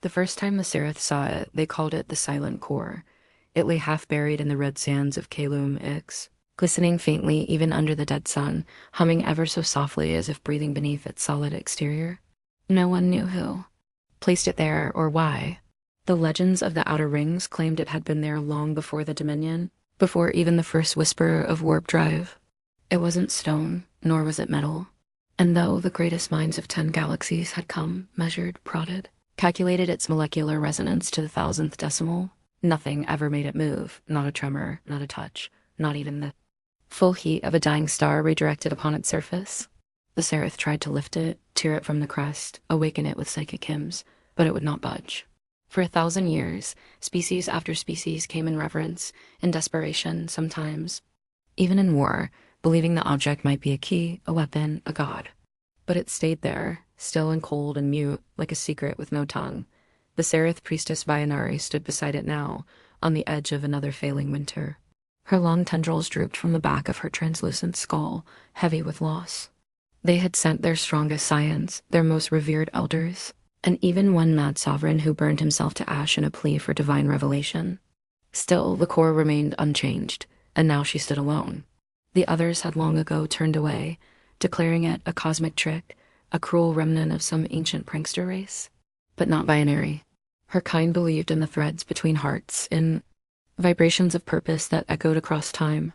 The first time the Seraph saw it, they called it the Silent Core. It lay half buried in the red sands of Kalum Ix, glistening faintly even under the dead sun, humming ever so softly as if breathing beneath its solid exterior. No one knew who placed it there or why. The legends of the Outer Rings claimed it had been there long before the Dominion, before even the first whisper of warp drive. It wasn't stone, nor was it metal. And though the greatest minds of 10 galaxies had come, measured, prodded, calculated its molecular resonance to the thousandth decimal, nothing ever made it move, not a tremor, not a touch, not even the full heat of a dying star redirected upon its surface. The Seraph tried to lift it, tear it from the crust, awaken it with psychic hymns, but it would not budge. For 1,000 years, species after species came in reverence, in desperation sometimes, even in war, believing the object might be a key, a weapon, a god. But it stayed there, still and cold and mute, like a secret with no tongue. The Seraph priestess Vianari stood beside it now, on the edge of another failing winter. Her long tendrils drooped from the back of her translucent skull, heavy with loss. They had sent their strongest scions, their most revered elders, and even one mad sovereign who burned himself to ash in a plea for divine revelation. Still, the core remained unchanged, and now she stood alone. The others had long ago turned away, declaring it a cosmic trick, a cruel remnant of some ancient prankster race. But not Vianari. Her kind believed in the threads between hearts, in vibrations of purpose that echoed across time,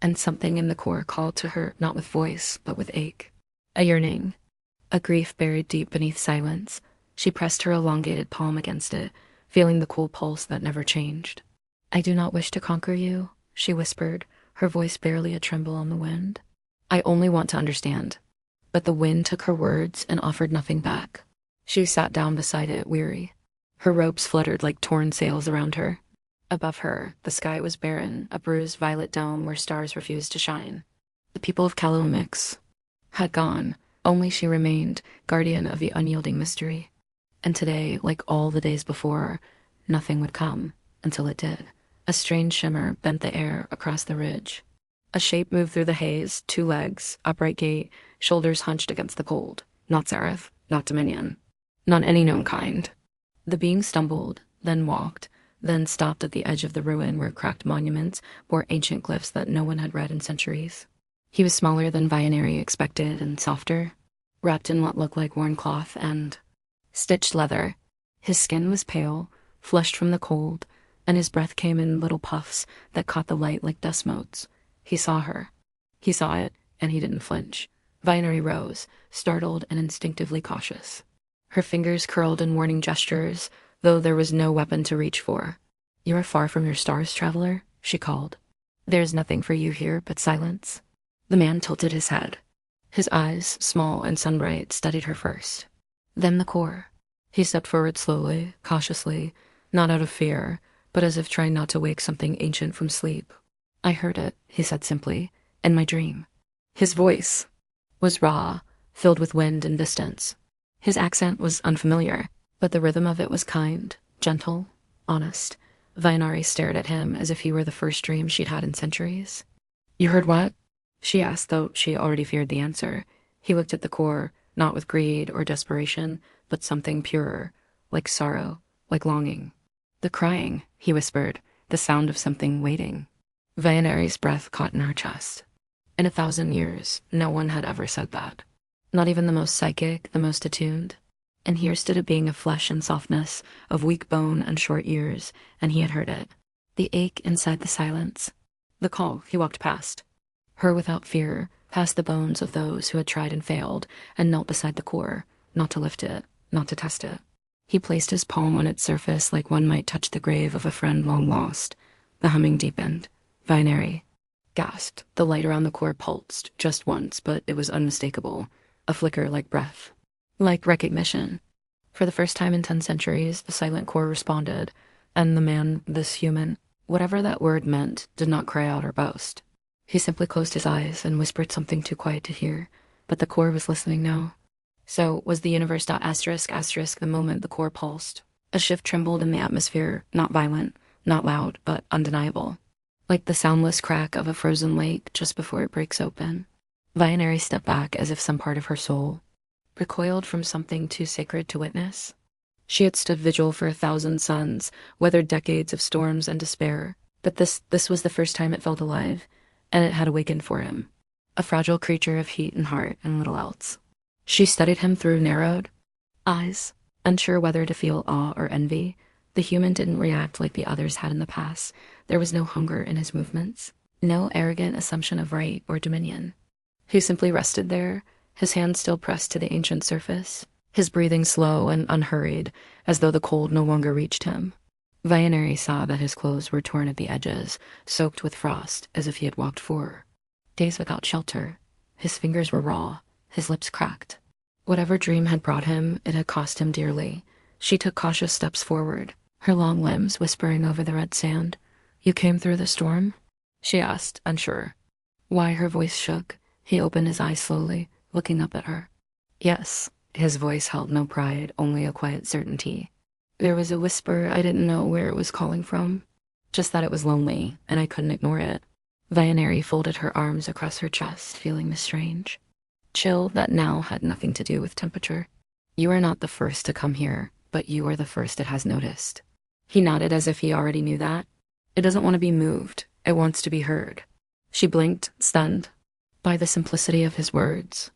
and something in the core called to her not with voice, but with ache. A yearning, a grief buried deep beneath silence. She pressed her elongated palm against it, feeling the cool pulse that never changed. "I do not wish to conquer you," she whispered, her voice barely a tremble on the wind. "I only want to understand." But the wind took her words and offered nothing back. She sat down beside it, weary. Her robes fluttered like torn sails around her. Above her, the sky was barren, a bruised violet dome where stars refused to shine. The people of Kalumix had gone. Only she remained, guardian of the unyielding mystery. And today, like all the days before, nothing would come, until it did. A strange shimmer bent the air across the ridge. A shape moved through the haze, 2 legs, upright gait, shoulders hunched against the cold. Not Seraph, not Dominion, not any known kind. The being stumbled, then walked, then stopped at the edge of the ruin where cracked monuments bore ancient glyphs that no one had read in centuries. He was smaller than Vianari expected and softer, wrapped in what looked like worn cloth and stitched leather. His skin was pale, flushed from the cold, and his breath came in little puffs that caught the light like dust motes. He saw her. He saw it, and he didn't flinch. Vianari rose, startled and instinctively cautious. Her fingers curled in warning gestures, though there was no weapon to reach for. "You are far from your stars, traveler," she called. "There is nothing for you here but silence." The man tilted his head. His eyes, small and sunbright, studied her first. Then the core. He stepped forward slowly, cautiously, not out of fear, but as if trying not to wake something ancient from sleep. "I heard it," he said simply, "in my dream." His voice was raw, filled with wind and distance. His accent was unfamiliar, but the rhythm of it was kind, gentle, honest. Vianari stared at him as if he were the first dream she'd had in centuries. "You heard what?" she asked, though she already feared the answer. He looked at the core, not with greed or desperation, but something purer, like sorrow, like longing. "The crying," he whispered, the sound of something waiting. Vianari's breath caught in her chest. In 1,000 years, no one had ever said that. Not even the most psychic, the most attuned. And here stood a being of flesh and softness, of weak bone and short ears, and he had heard it. The ache inside the silence. The call, he walked past. Her without fear, past the bones of those who had tried and failed, and knelt beside the core, not to lift it, not to test it. He placed his palm on its surface like one might touch the grave of a friend long lost. The humming deepened. Vianari gasped. The light around the core pulsed, just once, but it was unmistakable. A flicker like breath. Like recognition. For the first time in 10 centuries, the silent core responded, and the man, this human, whatever that word meant, did not cry out or boast. He simply closed his eyes and whispered something too quiet to hear, but the core was listening now. So was the universe. **** The moment the core pulsed. A shift trembled in the atmosphere, not violent, not loud, but undeniable. Like the soundless crack of a frozen lake just before it breaks open. Vianari stepped back as if some part of her soul recoiled from something too sacred to witness. She had stood vigil for 1,000 suns, weathered decades of storms and despair, but this was the first time it felt alive, and it had awakened for him. A fragile creature of heat and heart and little else. She studied him through narrowed eyes, unsure whether to feel awe or envy. The human didn't react like the others had in the past. There was no hunger in his movements, no arrogant assumption of right or dominion. He simply rested there, his hand still pressed to the ancient surface, his breathing slow and unhurried, as though the cold no longer reached him. Vianeri saw that his clothes were torn at the edges, soaked with frost, as if he had walked 4 days without shelter. His fingers were raw, his lips cracked. Whatever dream had brought him, it had cost him dearly. She took cautious steps forward, her long limbs whispering over the red sand. "You came through the storm?" she asked, unsure. Why her voice shook, he opened his eyes slowly, looking up at her. "Yes." His voice held no pride, only a quiet certainty. There was a whisper I didn't know where it was calling from, just that it was lonely, and I couldn't ignore it. Vianeri folded her arms across her chest, feeling the strange chill that now had nothing to do with temperature. "You are not the first to come here, but you are the first it has noticed." He nodded as if he already knew that. "It doesn't want to be moved. It wants to be heard." She blinked, stunned by the simplicity of his words.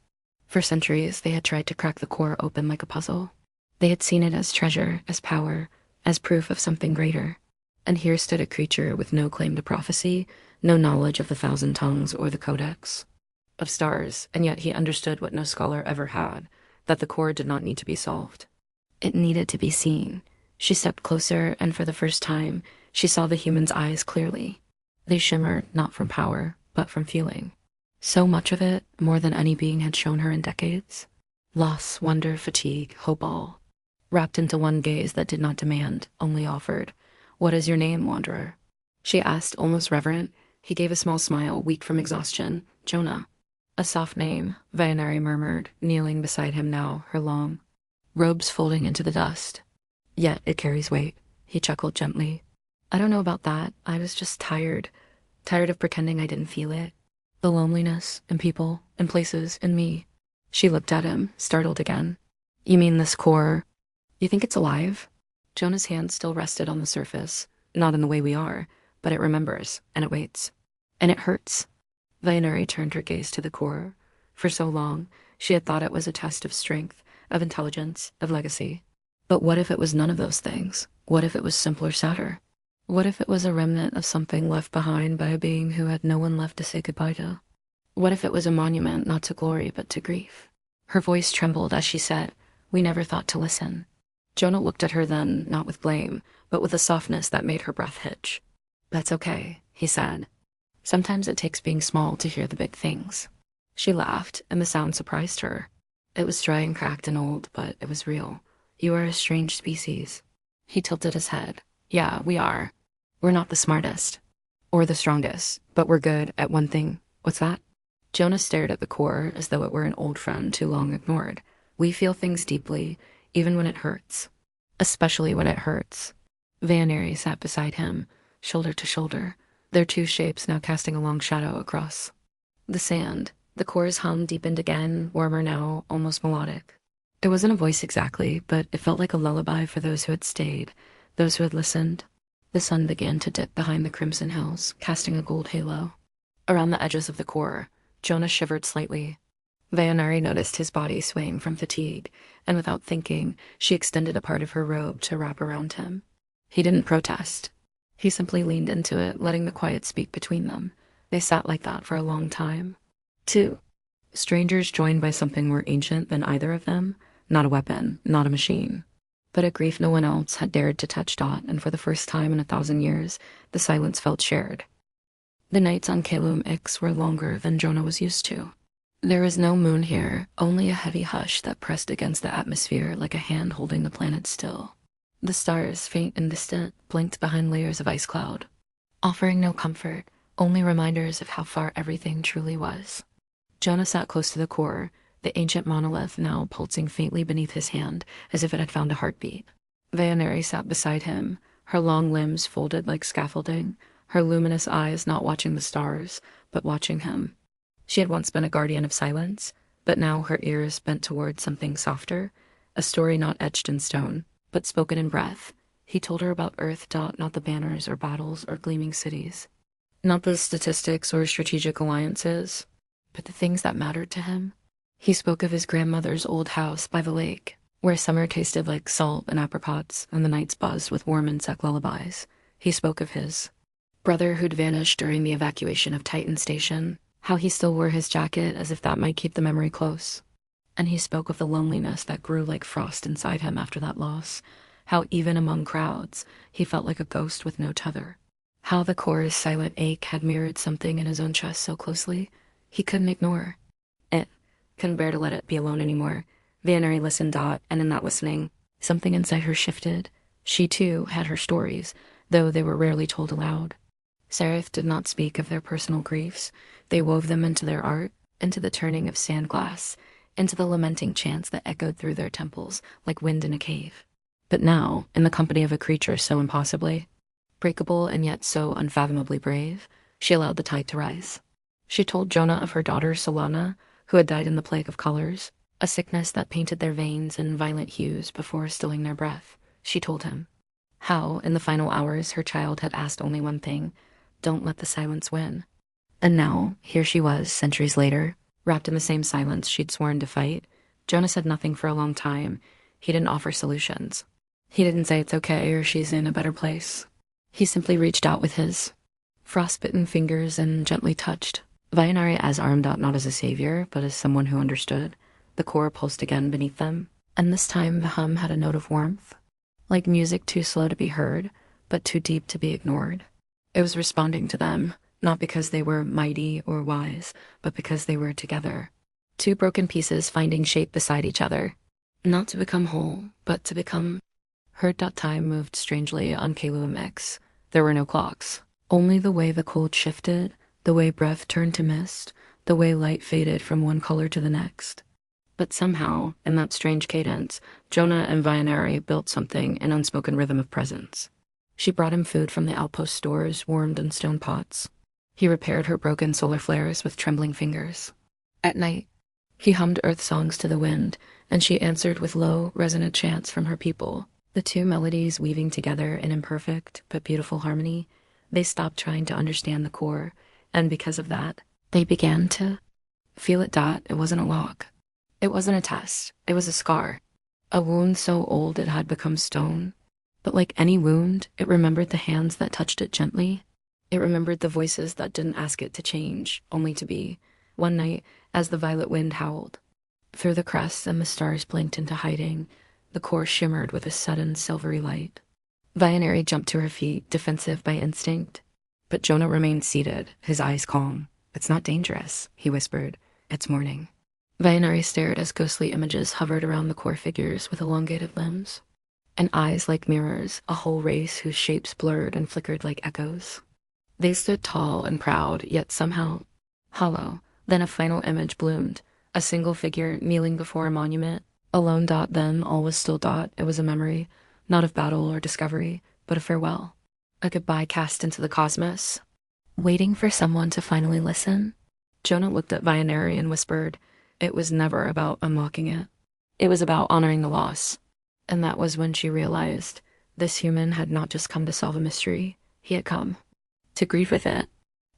For centuries, they had tried to crack the core open like a puzzle. They had seen it as treasure, as power, as proof of something greater. And here stood a creature with no claim to prophecy, no knowledge of the 1,000 tongues or the codex of stars, and yet he understood what no scholar ever had, that the core did not need to be solved. It needed to be seen. She stepped closer, and for the first time, she saw the human's eyes clearly. They shimmered not from power, but from feeling. So much of it, more than any being had shown her in decades. Loss, wonder, fatigue, hope, all wrapped into one gaze that did not demand, only offered. "What is your name, wanderer?" she asked, almost reverent. He gave a small smile, weak from exhaustion. "Jonah." "A soft name," Vianeri murmured, kneeling beside him now, her long robes folding into the dust. "Yet it carries weight," he chuckled gently. "I don't know about that. I was just tired of pretending I didn't feel it. The loneliness, and people, and places, and me." She looked at him, startled again. "You mean this core? You think it's alive?" Jonah's hand still rested on the surface, not in the way we are, but it remembers, and it waits. "And it hurts." Vianeri turned her gaze to the core. For so long, she had thought it was a test of strength, of intelligence, of legacy. But what if it was none of those things? What if it was simpler, sadder? What if it was a remnant of something left behind by a being who had no one left to say goodbye to? What if it was a monument not to glory but to grief? Her voice trembled as she said, "We never thought to listen." Jonah looked at her then, not with blame, but with a softness that made her breath hitch. "That's okay," he said. "Sometimes it takes being small to hear the big things." She laughed, and the sound surprised her. It was dry and cracked and old, but it was real. "You are a strange species." He tilted his head. "Yeah, we are. We're not the smartest or the strongest, but we're good at one thing." "What's that?" Jonah stared at the core as though it were an old friend too long ignored. "We feel things deeply, even when it hurts. Especially when it hurts." Vianeri sat beside him, shoulder to shoulder, their two shapes now casting a long shadow across the sand. The core's hum deepened again, warmer now, almost melodic. It wasn't a voice exactly, but it felt like a lullaby for those who had stayed, those who had listened. The sun began to dip behind the crimson hills, casting a gold halo. Around the edges of the core, Jonah shivered slightly. Vianeri noticed his body swaying from fatigue, and without thinking, she extended a part of her robe to wrap around him. He didn't protest. He simply leaned into it, letting the quiet speak between them. They sat like that for a long time. Two strangers joined by something more ancient than either of them. Not a weapon, not a machine, but a grief no one else had dared to touch Dot, and for the first time in 1,000 years, the silence felt shared. The nights on Calum Ix were longer than Jonah was used to. There was no moon here, only a heavy hush that pressed against the atmosphere like a hand holding the planet still. The stars, faint and distant, blinked behind layers of ice cloud, offering no comfort, only reminders of how far everything truly was. Jonah sat close to the core, the ancient monolith now pulsing faintly beneath his hand, as if it had found a heartbeat. Vianeri sat beside him, her long limbs folded like scaffolding, her luminous eyes not watching the stars, but watching him. She had once been a guardian of silence, but now her ears bent toward something softer, a story not etched in stone, but spoken in breath. He told her about Earth. Not the banners or battles or gleaming cities, not the statistics or strategic alliances, but the things that mattered to him. He spoke of his grandmother's old house by the lake, where summer tasted like salt and apricots and the nights buzzed with warm insect lullabies. He spoke of his brother who'd vanished during the evacuation of Titan Station, how he still wore his jacket as if that might keep the memory close. And he spoke of the loneliness that grew like frost inside him after that loss, how even among crowds, he felt like a ghost with no tether. How the core's silent ache had mirrored something in his own chest so closely, he couldn't ignore it, couldn't bear to let it be alone anymore. Vannery listened. And in that listening, something inside her shifted. She too had her stories, though they were rarely told aloud. Seraph did not speak of their personal griefs. They wove them into their art, into the turning of sand glass, into the lamenting chants that echoed through their temples like wind in a cave. But now, in the company of a creature so impossibly breakable and yet so unfathomably brave, she allowed the tide to rise. She told Jonah of her daughter Solana, who had died in the plague of colors, a sickness that painted their veins in violent hues before stilling their breath. She told him how, in the final hours, her child had asked only one thing: don't let the silence win. And now, here she was, centuries later, wrapped in the same silence she'd sworn to fight. Jonah said nothing for a long time. He didn't offer solutions. He didn't say it's okay or she's in a better place. He simply reached out with his frostbitten fingers and gently touched Vayanari as armed out not as a savior, but as someone who understood. The core pulsed again beneath them, and this time the hum had a note of warmth, like music too slow to be heard, but too deep to be ignored. It was responding to them, not because they were mighty or wise, but because they were together. Two broken pieces finding shape beside each other, not to become whole, but to become heard. Time moved strangely on Calum X. There were no clocks, only the way the cold shifted, the way breath turned to mist, the way light faded from one color to the next. But somehow, in that strange cadence, Jonah and Vayanari built something, an unspoken rhythm of presence. She brought him food from the outpost stores, warmed in stone pots. He repaired her broken solar flares with trembling fingers. At night, he hummed earth songs to the wind, and she answered with low, resonant chants from her people. The two melodies weaving together in imperfect but beautiful harmony. They stopped trying to understand the core, and because of that, they began to feel it. It wasn't a log. It wasn't a test. It was a scar. A wound so old it had become stone. But like any wound, it remembered the hands that touched it gently. It remembered the voices that didn't ask it to change, only to be. One night, as the violet wind howled through the crests and the stars blinked into hiding, the core shimmered with a sudden silvery light. Vayanari jumped to her feet, defensive by instinct. But Jonah remained seated, his eyes calm. "It's not dangerous," he whispered. "It's morning." Vayanari stared as ghostly images hovered around the core figures with elongated limbs, and eyes like mirrors, a whole race whose shapes blurred and flickered like echoes. They stood tall and proud, yet somehow hollow. Then a final image bloomed, a single figure kneeling before a monument, alone. Then all was still. It was a memory, not of battle or discovery, but a farewell, a goodbye cast into the cosmos, waiting for someone to finally listen. Jonah looked at Vayanari and whispered, "It was never about unlocking it. It was about honoring the loss." And that was when she realized this human had not just come to solve a mystery. He had come to grieve with it,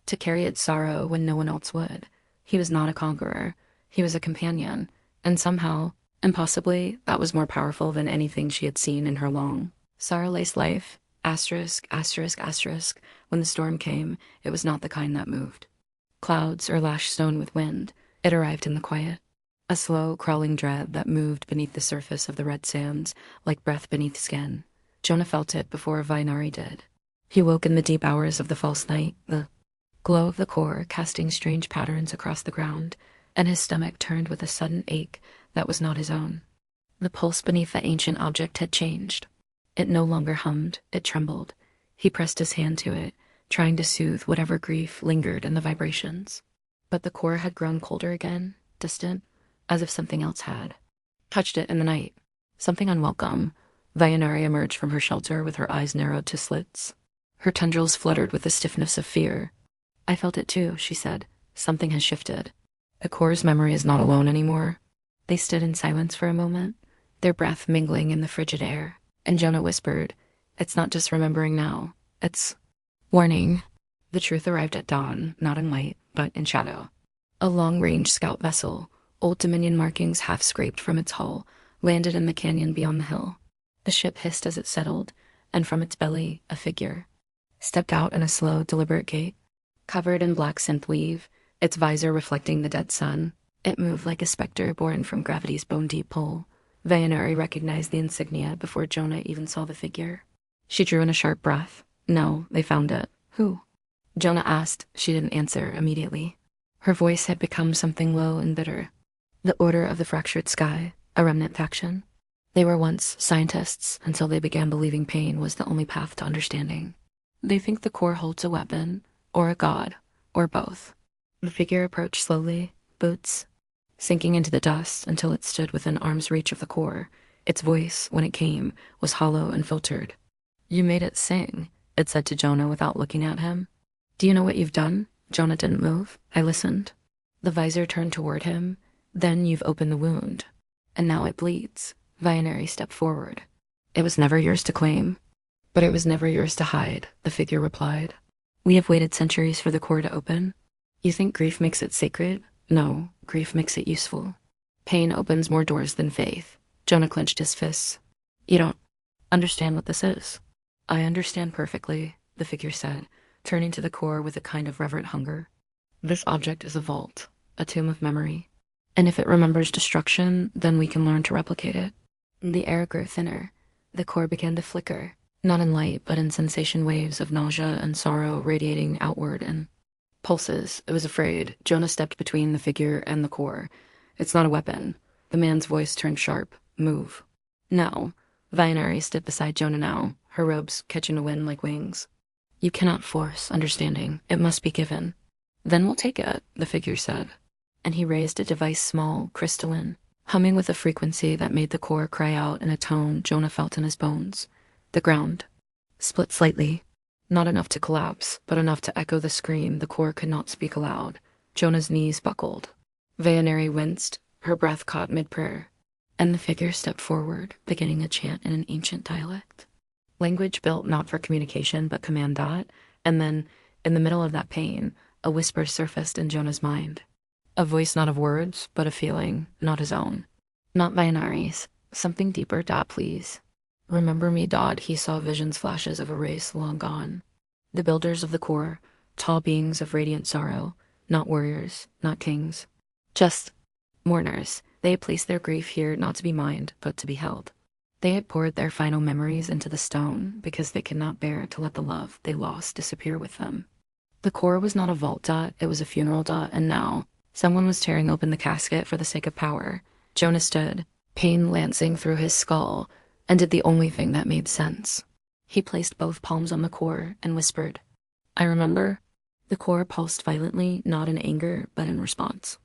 to carry its sorrow when no one else would. He was not a conqueror. He was a companion. And somehow, impossibly, that was more powerful than anything she had seen in her long, sorrow-laced life. Asterisk, asterisk, asterisk. When the storm came, it was not the kind that moved clouds or lashed stone with wind. It arrived in the quiet, a slow, crawling dread that moved beneath the surface of the red sands, like breath beneath skin. Jonah felt it before Vayanari did. He woke in the deep hours of the false night, the glow of the core casting strange patterns across the ground, and his stomach turned with a sudden ache that was not his own. The pulse beneath the ancient object had changed. It no longer hummed, it trembled. He pressed his hand to it, trying to soothe whatever grief lingered in the vibrations. But the core had grown colder again, distant, as if something else had touched it in the night. Something unwelcome. Vayanari emerged from her shelter with her eyes narrowed to slits. Her tendrils fluttered with the stiffness of fear. "I felt it too," she said. "Something has shifted. The core's memory is not alone anymore." They stood in silence for a moment, their breath mingling in the frigid air. And Jonah whispered, "It's not just remembering now. It's warning." The truth arrived at dawn, not in light, but in shadow. A long-range scout vessel, old Dominion markings half scraped from its hull, landed in the canyon beyond the hill. The ship hissed as it settled, and from its belly, a figure stepped out in a slow, deliberate gait. Covered in black synth weave, its visor reflecting the dead sun, it moved like a specter born from gravity's bone-deep pull. Vayanari recognized the insignia before Jonah even saw the figure. She drew in a sharp breath. No, they found it. Who? Jonah asked. She didn't answer immediately. Her voice had become something low and bitter. The Order of the Fractured Sky, a remnant faction. They were once scientists until they began believing pain was the only path to understanding. They think the core holds a weapon, or a god, or both. The figure approached slowly, boots sinking into the dust until it stood within arm's reach of the core. Its voice, when it came, was hollow and filtered. "You made it sing," it said to Jonah without looking at him. "Do you know what you've done?" Jonah didn't move. I listened. The visor turned toward him. "Then you've opened the wound. And now it bleeds." Vayanari stepped forward. "It was never yours to claim. But it was never yours to hide," the figure replied. "We have waited centuries for the core to open. You think grief makes it sacred? No, grief makes it useful. Pain opens more doors than faith." Jonah clenched his fists. "You don't understand what this is." "I understand perfectly," the figure said, turning to the core with a kind of reverent hunger. "This object is a vault, a tomb of memory. And if it remembers destruction, then we can learn to replicate it." The air grew thinner. The core began to flicker, not in light, but in sensation waves of nausea and sorrow radiating outward and pulses. It was afraid. Jonah stepped between the figure and the core. "It's not a weapon." The man's voice turned sharp. "Move." "No." Vayanari stood beside Jonah now, her robes catching the wind like wings. "You cannot force understanding. It must be given." "Then we'll take it," the figure said. And he raised a device small, crystalline, humming with a frequency that made the core cry out in a tone Jonah felt in his bones. The ground split slightly. Not enough to collapse, but enough to echo the scream the core could not speak aloud. Jonah's knees buckled. Vayanari winced, her breath caught mid-prayer. And the figure stepped forward, beginning a chant in an ancient dialect. Language built not for communication, but command dot. And then, in the middle of that pain, a whisper surfaced in Jonah's mind. A voice not of words, but of feeling, not his own. Not Vayanari's. Something deeper, dot, please. "Remember me, dot." He saw visions flashes of a race long gone. The builders of the core, tall beings of radiant sorrow, not warriors, not kings. Just mourners. They had placed their grief here not to be mined, but to be held. They had poured their final memories into the stone because they could not bear to let the love they lost disappear with them. The core was not a vault dot, it was a funeral dot, and now someone was tearing open the casket for the sake of power. Jonah stood, pain lancing through his skull, and did the only thing that made sense. He placed both palms on the core and whispered, "I remember." The core pulsed violently, not in anger, but in response.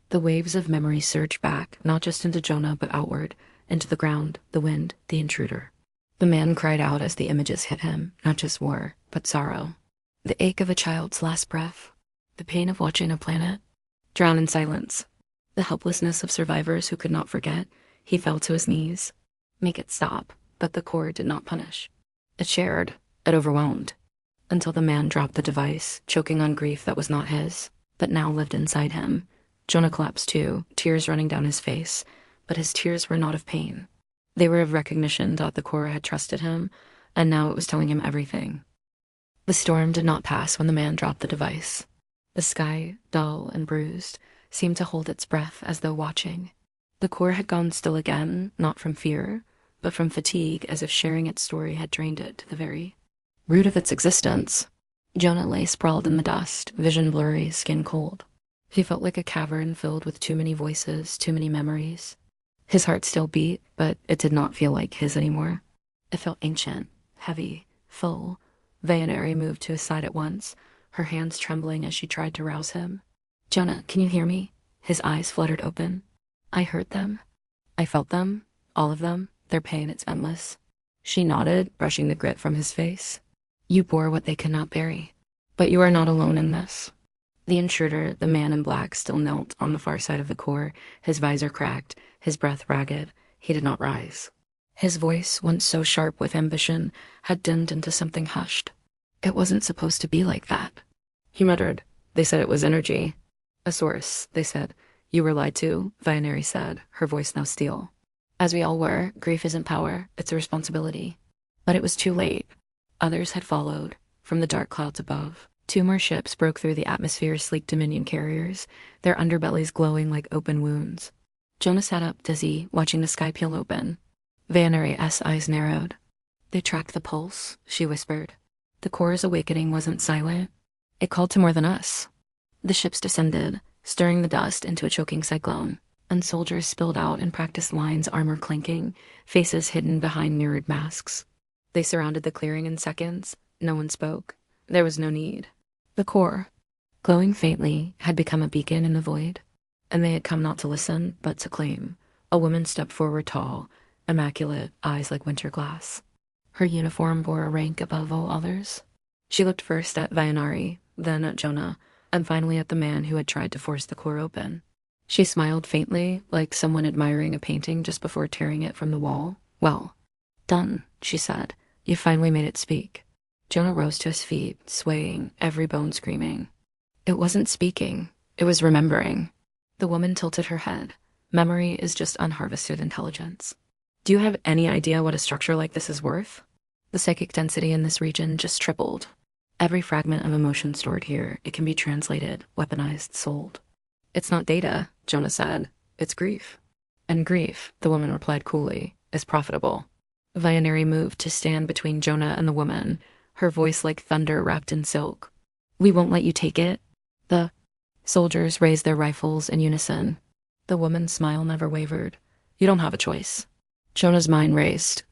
The waves of memory surged back, not just into Jonah, but outward, into the ground, the wind, the intruder. The man cried out as the images hit him, not just war, but sorrow. The ache of a child's last breath, the pain of watching a planet drown in silence, the helplessness of survivors who could not forget. He fell to his knees. Make it stop, but the core did not punish. It shared, it overwhelmed, until the man dropped the device, choking on grief that was not his, but now lived inside him. Jonah collapsed too, tears running down his face, but his tears were not of pain. They were of recognition that the core had trusted him, and now it was telling him everything. The storm did not pass when the man dropped the device. The sky, dull and bruised, seemed to hold its breath as though watching. The core had gone still again, not from fear, but from fatigue, as if sharing its story had drained it to the very root of its existence. Jonah lay sprawled in the dust, vision blurry, skin cold. He felt like a cavern filled with too many voices, too many memories. His heart still beat, but it did not feel like his anymore. It felt ancient, heavy, full. Vayanari moved to his side at once, her hands trembling as she tried to rouse him. "Jonah, can you hear me?" His eyes fluttered open. "I heard them. I felt them, all of them, their pain, it's endless." She nodded, brushing the grit from his face. "You bore what they could not bury. But you are not alone in this." The intruder, the man in black, still knelt on the far side of the core, his visor cracked, his breath ragged. He did not rise. His voice, once so sharp with ambition, had dimmed into something hushed. It wasn't supposed to be like that. He muttered. They said it was energy. A source, they said. You were lied to, Vianeri said, her voice now steel. As we all were, grief isn't power, it's a responsibility. But it was too late. Others had followed, from the dark clouds above. 2 more ships broke through the atmosphere's sleek Dominion carriers, their underbellies glowing like open wounds. Jonah sat up, dizzy, watching the sky peel open. Vianeri's eyes narrowed. They tracked the pulse, she whispered. The core's awakening wasn't silent. It called to more than us. The ships descended, stirring the dust into a choking cyclone, and soldiers spilled out in practiced lines, armor clinking, faces hidden behind mirrored masks. They surrounded the clearing in seconds. No one spoke. There was no need. The core, glowing faintly, had become a beacon in the void, and they had come not to listen, but to claim. A woman stepped forward, tall, immaculate, eyes like winter glass. Her uniform bore a rank above all others. She looked first at Vianeri, then at Jonah, and finally at the man who had tried to force the core open. She smiled faintly, like someone admiring a painting just before tearing it from the wall. Well, done, she said. You finally made it speak. Jonah rose to his feet, swaying, every bone screaming. It wasn't speaking. It was remembering. The woman tilted her head. Memory is just unharvested intelligence. Do you have any idea what a structure like this is worth? The psychic density in this region just tripled. Every fragment of emotion stored here, it can be translated, weaponized, sold. It's not data, Jonah said. It's grief. And grief, the woman replied coolly, is profitable. Vianeri moved to stand between Jonah and the woman, her voice like thunder wrapped in silk. We won't let you take it. The soldiers raised their rifles in unison. The woman's smile never wavered. You don't have a choice. Jonah's mind raced.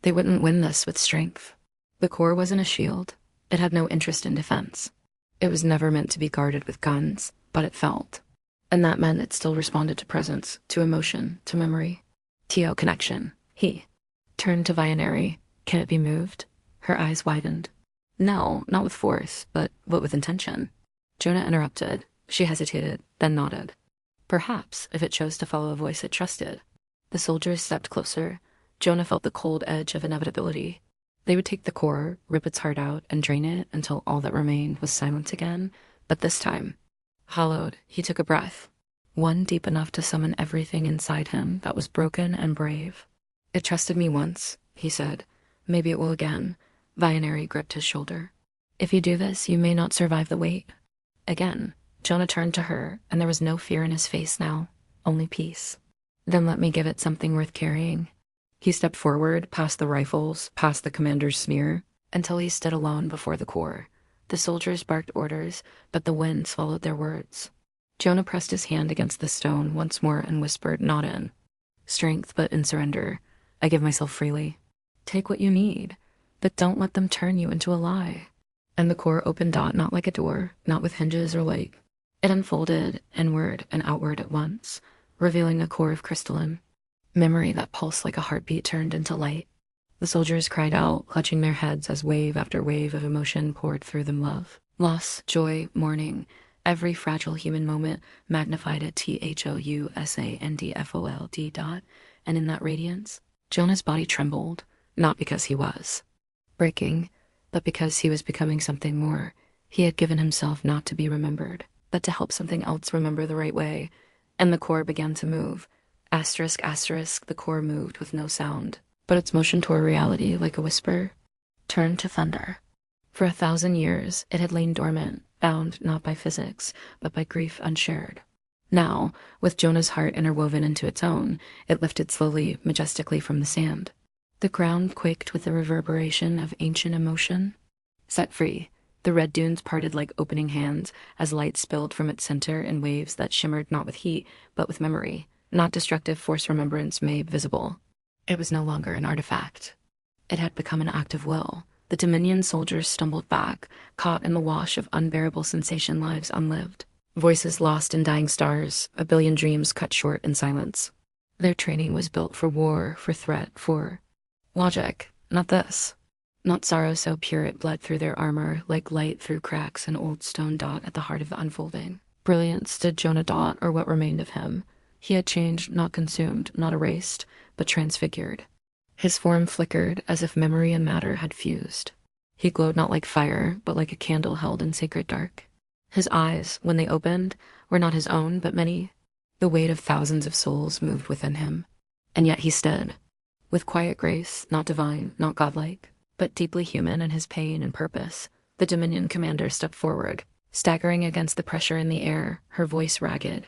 They wouldn't win this with strength. The core wasn't a shield. It had no interest in defense. It was never meant to be guarded with guns, but it felt. And that meant it still responded to presence, to emotion, to memory. TO connection. He turned to Vianeri. Can it be moved? Her eyes widened. No, not with force, but with intention. Jonah interrupted. She hesitated, then nodded. Perhaps, if it chose to follow a voice it trusted. The soldiers stepped closer. Jonah felt the cold edge of inevitability. They would take the core, rip its heart out, and drain it until all that remained was silent again. But this time, hollowed, he took a breath. One deep enough to summon everything inside him that was broken and brave. It trusted me once, he said. Maybe it will again. Vianeri gripped his shoulder. If you do this, you may not survive the wait. Again, Jonah turned to her, and there was no fear in his face now, only peace. Then let me give it something worth carrying. He stepped forward, past the rifles, past the commander's smear, until he stood alone before the core. The soldiers barked orders, but the wind swallowed their words. Jonah pressed his hand against the stone once more and whispered, not in strength, but in surrender. I give myself freely. Take what you need, but don't let them turn you into a lie. And the core opened not like a door, not with hinges or light. It unfolded inward and outward at once, revealing a core of crystalline. Memory that pulsed like a heartbeat turned into light. The soldiers cried out, clutching their heads as wave after wave of emotion poured through them. Love, loss, joy, mourning. Every fragile human moment magnified at THOUSANDFOLD. And in that radiance, Jonah's body trembled, not because he was breaking, but because he was becoming something more. He had given himself not to be remembered, but to help something else remember the right way. And the core began to move. Asterisk, asterisk, the core moved with no sound, but its motion toward reality, like a whisper, turned to thunder. For 1,000 years, it had lain dormant, bound not by physics, but by grief unshared. Now, with Jonah's heart interwoven into its own, it lifted slowly, majestically from the sand. The ground quaked with the reverberation of ancient emotion. Set free, the red dunes parted like opening hands as light spilled from its center in waves that shimmered not with heat, but with memory, not destructive force remembrance made visible. It was no longer an artifact. It had become an act of will. The Dominion soldiers stumbled back, caught in the wash of unbearable sensation, lives unlived. Voices lost in dying stars, a billion dreams cut short in silence. Their training was built for war, for threat, for logic, not this. Not sorrow so pure it bled through their armor, like light through cracks an old stone dot at the heart of the unfolding. Brilliant stood Jonah Dot, or what remained of him. He had changed, not consumed, not erased, but transfigured. His form flickered as if memory and matter had fused. He glowed not like fire, but like a candle held in sacred dark. His eyes, when they opened, were not his own, but many. The weight of thousands of souls moved within him. And yet he stood, with quiet grace, not divine, not godlike, but deeply human in his pain and purpose. The Dominion commander stepped forward, staggering against the pressure in the air, her voice ragged.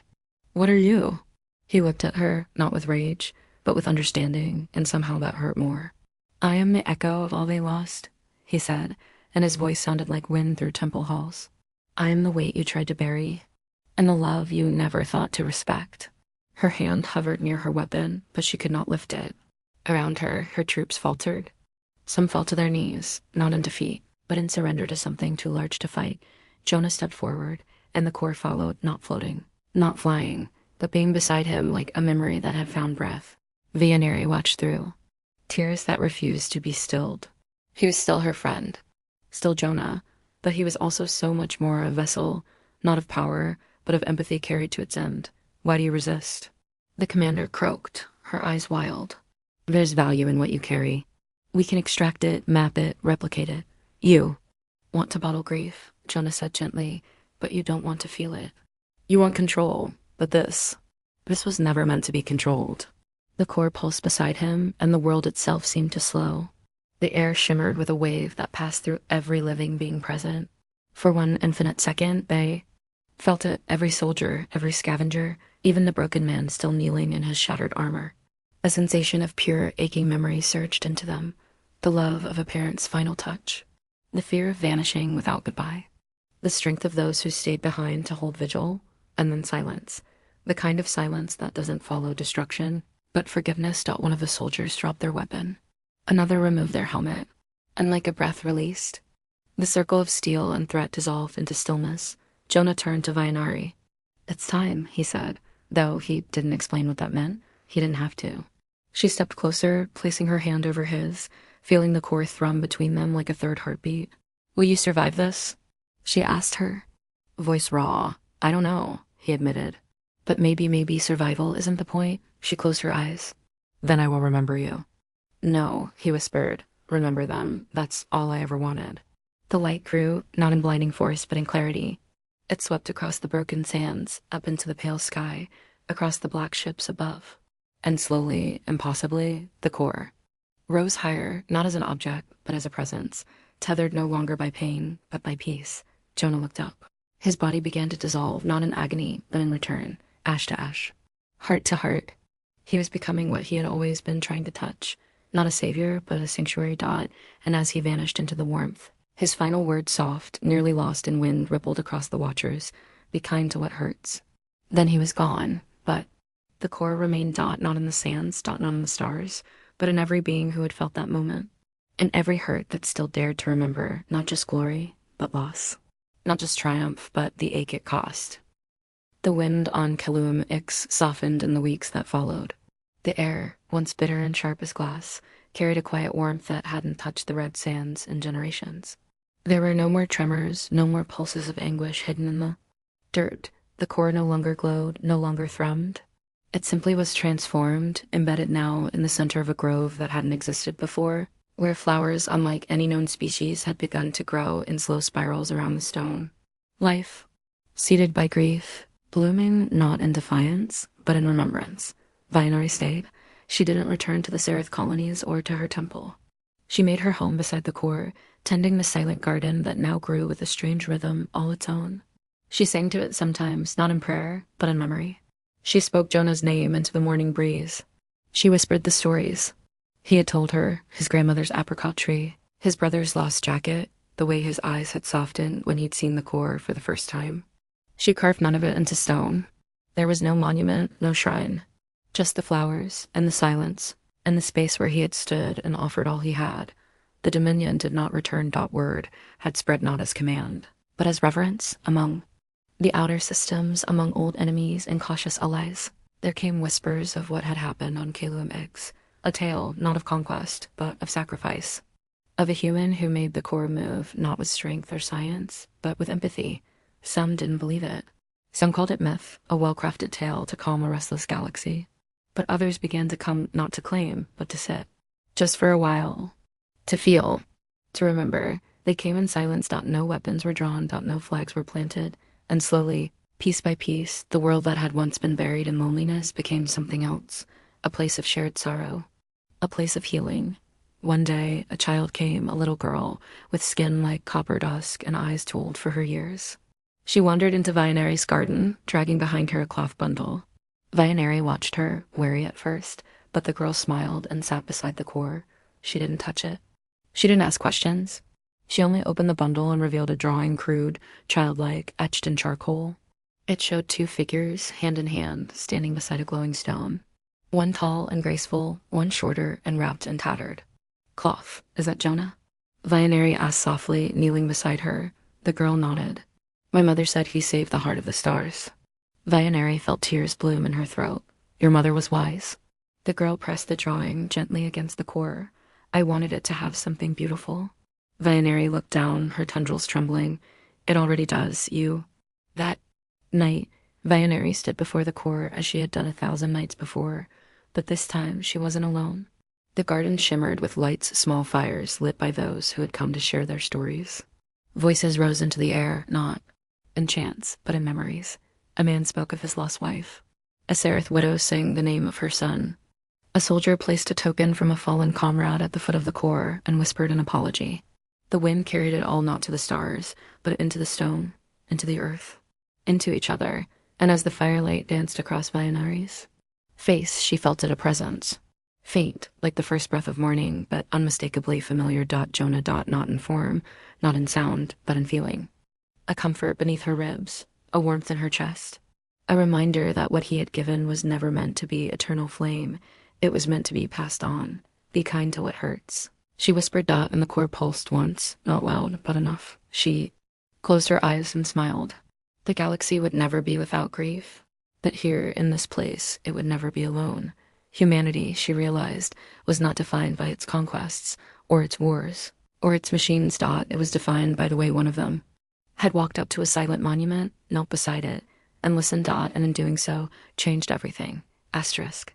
"What are you?" He looked at her, not with rage, but with understanding, and somehow that hurt more. "I am the echo of all they lost," he said, and his voice sounded like wind through temple halls. "I am the weight you tried to bury, and the love you never thought to respect." Her hand hovered near her weapon, but she could not lift it. Around her, her troops faltered. Some fell to their knees, not in defeat, but in surrender to something too large to fight. Jonah stepped forward, and the Corps followed, not floating, not flying, but being beside him like a memory that had found breath. Vianeri watched through, tears that refused to be stilled. He was still her friend, still Jonah, but he was also so much more a vessel, not of power, but of empathy carried to its end. "Why do you resist?" The commander croaked, her eyes wild. "There's value in what you carry. We can extract it, map it, replicate it. You want to bottle grief," Jonah said gently, "but you don't want to feel it. You want control, but this was never meant to be controlled." The Corps pulsed beside him, and the world itself seemed to slow. The air shimmered with a wave that passed through every living being present. For one infinite second, they felt it, every soldier, every scavenger, even the broken man still kneeling in his shattered armor. A sensation of pure, aching memory surged into them, the love of a parent's final touch, the fear of vanishing without goodbye, the strength of those who stayed behind to hold vigil, and then silence, the kind of silence that doesn't follow destruction, but forgiveness. One of the soldiers dropped their weapon. Another removed their helmet, and like a breath released, the circle of steel and threat dissolved into stillness. Jonah turned to Vianeri. "It's time," he said, though he didn't explain what that meant. He didn't have to. She stepped closer, placing her hand over his, feeling the core thrum between them like a third heartbeat. "Will you survive this?" she asked her, voice raw. "I don't know," he admitted. "But maybe survival isn't the point." She closed her eyes. "Then I will remember you." "No," he whispered. "Remember them. That's all I ever wanted." The light grew, not in blinding force, but in clarity. It swept across the broken sands, up into the pale sky, across the black ships above. And slowly, impossibly, the Corps rose higher, not as an object, but as a presence, tethered no longer by pain, but by peace. Jonah looked up. His body began to dissolve, not in agony, but in return, ash to ash, heart to heart. He was becoming what he had always been trying to touch, not a savior, but a sanctuary dot, and as he vanished into the warmth, his final words, soft, nearly lost in wind, rippled across the watchers, "Be kind to what hurts." Then he was gone, but the Corps remained dot not in the sands, dot not in the stars, but in every being who had felt that moment, in every hurt that still dared to remember, not just glory, but loss, not just triumph, but the ache it cost. The wind on Calum Ix softened in the weeks that followed. The air, once bitter and sharp as glass, carried a quiet warmth that hadn't touched the red sands in generations. There were no more tremors, no more pulses of anguish hidden in the dirt. The Corps no longer glowed, no longer thrummed. It simply was transformed, embedded now in the center of a grove that hadn't existed before, where flowers unlike any known species had begun to grow in slow spirals around the stone. Life, seated by grief, blooming not in defiance, but in remembrance. Vianeri stayed. She didn't return to the Seraph colonies or to her temple. She made her home beside the Corps, tending the silent garden that now grew with a strange rhythm all its own. She sang to it sometimes, not in prayer, but in memory. She spoke Jonah's name into the morning breeze. She whispered the stories he had told her, his grandmother's apricot tree, his brother's lost jacket, the way his eyes had softened when he'd seen the Corps for the first time. She carved none of it into stone. There was no monument, no shrine, just the flowers and the silence and the space where he had stood and offered all he had. The Dominion did not return word, had spread not as command, but as reverence among the outer systems, among old enemies and cautious allies. There came whispers of what had happened on Calum Ix, a tale not of conquest, but of sacrifice, of a human who made the Corps move not with strength or science, but with empathy. Some didn't believe it. Some called it myth, a well-crafted tale to calm a restless galaxy. But others began to come not to claim, but to sit. Just for a while. To feel. To remember. They came in silence. No weapons were drawn. No flags were planted. And slowly, piece by piece, the world that had once been buried in loneliness became something else. A place of shared sorrow. A place of healing. One day, a child came, a little girl, with skin like copper dusk and eyes too old for her years. She wandered into Vianeri's garden, dragging behind her a cloth bundle. Vianeri watched her, wary at first, but the girl smiled and sat beside the core. She didn't touch it. She didn't ask questions. She only opened the bundle and revealed a drawing, crude, childlike, etched in charcoal. It showed two figures, hand in hand, standing beside a glowing stone. One tall and graceful, one shorter and wrapped and tattered. Cloth, is that Jonah? Vianeri asked softly, kneeling beside her. The girl nodded. My mother said he saved the heart of the stars. Vianeri felt tears bloom in her throat. Your mother was wise. The girl pressed the drawing gently against the core. I wanted it to have something beautiful. Vianeri looked down, her tendrils trembling. It already does, you. That night, Vianeri stood before the core as she had done 1,000 nights before, but this time she wasn't alone. The garden shimmered with lights, small fires lit by those who had come to share their stories. Voices rose into the air, not in chants, but in memories. A man spoke of his lost wife. A Seraph widow sang the name of her son. A soldier placed a token from a fallen comrade at the foot of the core and whispered an apology. The wind carried it all not to the stars, but into the stone, into the earth, into each other, and as the firelight danced across Vianeri's face, she felt it a presence. Faint, like the first breath of morning, but unmistakably familiar. Jonah. Not in form, not in sound, but in feeling. A comfort beneath her ribs, a warmth in her chest. A reminder that what he had given was never meant to be eternal flame. It was meant to be passed on. Be kind to what hurts. She whispered. And the core pulsed once, not loud, but enough. She closed her eyes and smiled. The galaxy would never be without grief. But here, in this place, it would never be alone. Humanity, she realized, was not defined by its conquests, or its wars, or its machines. It was defined by the way one of them had walked up to a silent monument, knelt beside it, and listened. And in doing so, changed everything. Asterisk.